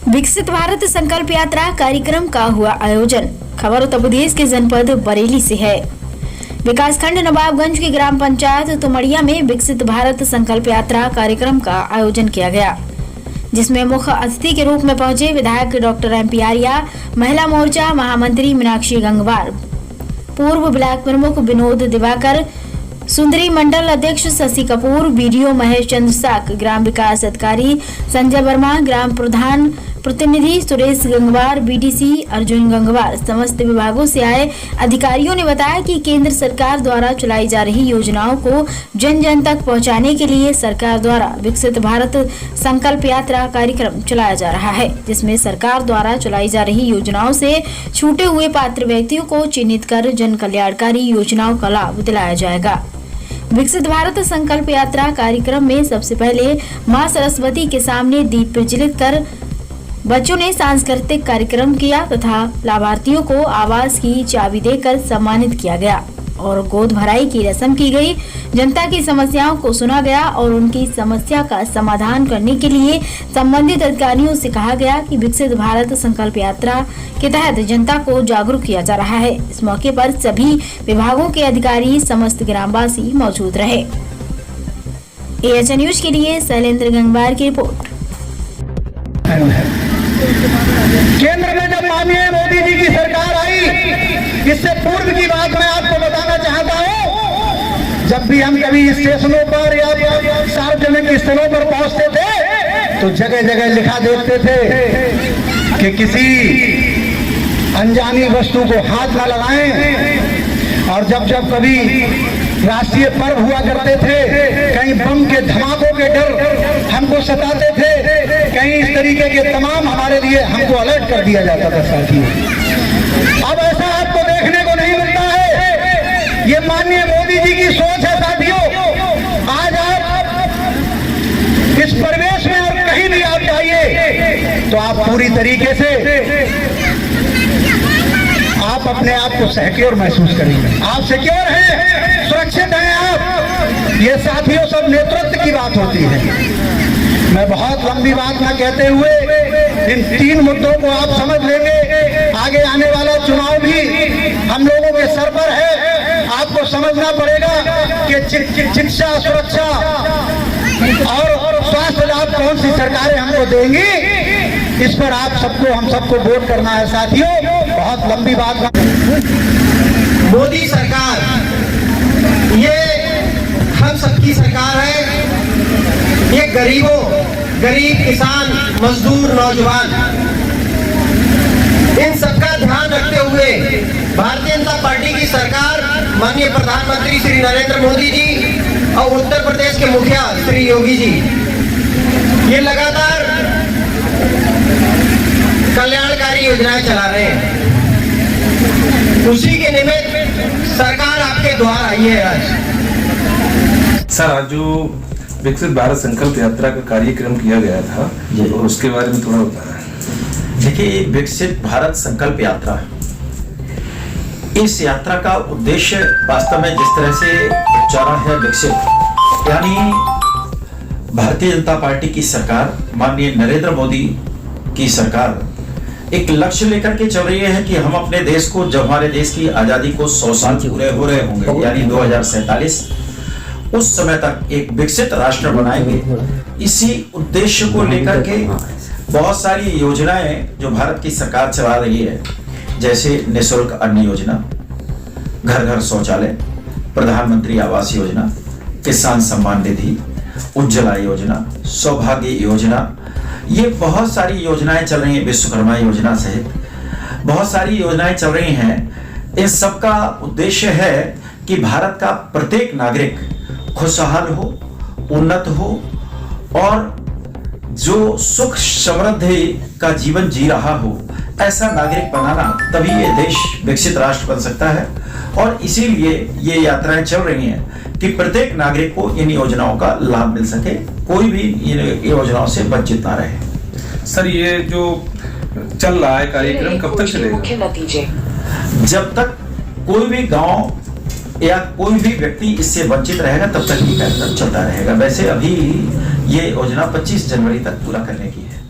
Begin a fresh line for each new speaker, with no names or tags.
विकसित भारत संकल्प यात्रा कार्यक्रम का हुआ आयोजन। खबर उत्तर प्रदेश के जनपद बरेली से है। विकासखंड नवाबगंज की ग्राम पंचायत तुमड़िया में विकसित भारत संकल्प यात्रा कार्यक्रम का आयोजन किया गया, जिसमें मुख्य अतिथि के रूप में पहुंचे विधायक डॉक्टर MP आर्या, महिला मोर्चा महामंत्री मीनाक्षी गंगवार, पूर्व ब्लॉक प्रमुख विनोद दिवाकर, सुंदरी मंडल अध्यक्ष शशि कपूर, BDO महेश चंद्र साक, ग्राम विकास अधिकारी संजय वर्मा, ग्राम प्रधान प्रतिनिधि सुरेश गंगवार, BDC अर्जुन गंगवार। समस्त विभागों से आए अधिकारियों ने बताया कि केंद्र सरकार द्वारा चलाई जा रही योजनाओं को जन जन तक पहुंचाने के लिए सरकार द्वारा विकसित भारत संकल्प यात्रा कार्यक्रम चलाया जा रहा है, जिसमें सरकार द्वारा चलाई जा रही योजनाओं से छूटे हुए पात्र व्यक्तियों को चिन्हित कर जन कल्याणकारी योजनाओं का लाभ दिलाया जाएगा। विकसित भारत संकल्प यात्रा कार्यक्रम में सबसे पहले मां सरस्वती के सामने दीप प्रज्वलित कर बच्चों ने सांस्कृतिक कार्यक्रम किया तथा लाभार्थियों को आवास की चाबी देकर सम्मानित किया गया और गोद भराई की रस्म की गई। जनता की समस्याओं को सुना गया और उनकी समस्या का समाधान करने के लिए संबंधित अधिकारियों से कहा गया कि विकसित भारत संकल्प यात्रा के तहत जनता को जागरूक किया जा रहा है। इस मौके पर सभी विभागों के अधिकारी, समस्त ग्रामवासी मौजूद रहे। AHN न्यूज के लिए शैलेंद्र गंगवार की रिपोर्ट।
केंद्र में जब माननीय मोदी जी की सरकार आई, इससे पूर्व की बात मैं आपको बताना चाहता हूं। जब भी हम कभी स्टेशनों पर या सार्वजनिक स्थलों पर पहुंचते थे तो जगह जगह लिखा देखते थे कि किसी अनजानी वस्तु को हाथ न लगाएं। और जब जब कभी राष्ट्रीय पर्व हुआ करते थे, कहीं बम के धमाकों के डर हमको सताते थे, कहीं इस तरीके के तमाम हमारे लिए हमको अलर्ट कर दिया जाता था साथियों। अब ऐसा आपको देखने को नहीं मिलता है। ये माननीय मोदी जी की सोच है साथियों। आज आप इस परिवेश में और कहीं भी आप जाइए तो आप पूरी तरीके से आप अपने आप को सिक्योर महसूस करेंगे। आप सिक्योर हैं, सुरक्षित हैं आप। ये साथियों सब नेतृत्व की बात होती है। मैं बहुत लंबी बात ना कहते हुए इन 3 मुद्दों को आप समझ लेंगे। आगे आने वाला चुनाव भी हम लोगों के सर पर है। आपको समझना पड़ेगा कि शिक्षा, सुरक्षा और स्वास्थ्य लाभ कौन सी सरकारें हमको देंगी, इस पर आप सबको, हम सबको वोट करना है साथियों। बहुत लंबी बात।
मोदी सरकार ये हम सबकी सरकार है। ये गरीब किसान, मजदूर, नौजवान, इन सबका ध्यान रखते हुए भारतीय जनता पार्टी की सरकार, माननीय प्रधानमंत्री श्री नरेंद्र मोदी जी और उत्तर प्रदेश के मुखिया श्री योगी जी, ये लगातार कल्याणकारी योजनाएं चला रहे हैं। उसी के निमित्त सरकार आपके द्वार आई है। आज
सर, आज जो विकसित भारत संकल्प यात्रा का कार्यक्रम किया गया था और उसके बारे में थोड़ा बताना है।
देखिए, विकसित भारत संकल्प यात्रा, इस यात्रा का उद्देश्य वास्तव में जिस तरह से उच्चारण है विकसित, यानी भारतीय जनता पार्टी की सरकार, माननीय नरेंद्र मोदी की सरकार एक लक्ष्य लेकर के चल रही है कि हम अपने देश को, जब हमारे देश की आजादी को 100 साल पूरे हो रहे होंगे, यानी 2047, उस समय तक एक विकसित राष्ट्र बनाएंगे। इसी उद्देश्य को लेकर के बहुत सारी योजनाएं जो भारत की सरकार चला रही है, जैसे निःशुल्क अन्न योजना, घर घर शौचालय, प्रधानमंत्री आवास योजना, किसान सम्मान निधि, उज्ज्वला योजना, सौभाग्य योजना, ये बहुत सारी योजनाएं चल रही हैं। विश्वकर्मा योजना सहित बहुत सारी योजनाएं चल रही हैं। इन सब का उद्देश्य है कि भारत का प्रत्येक नागरिक खुशहाल हो, उन्नत हो और जो सुख समृद्धि का जीवन जी रहा हो, ऐसा नागरिक बनाना, तभी ये देश विकसित राष्ट्र बन सकता है। और इसीलिए ये यात्राएं चल रही हैं कि प्रत्येक नागरिक को इन योजनाओं का लाभ मिल सके, कोई भी इन योजनाओं से वंचित ना रहे।
सर, ये जो चल रहा है कार्यक्रम कब तक चलेगा?
मुख्य नतीजे,
जब तक कोई भी गांव या कोई भी व्यक्ति इससे वंचित रहेगा तब तक ये कार्यक्रम चलता रहेगा। वैसे अभी ये योजना 25 जनवरी तक पूरा करने की है।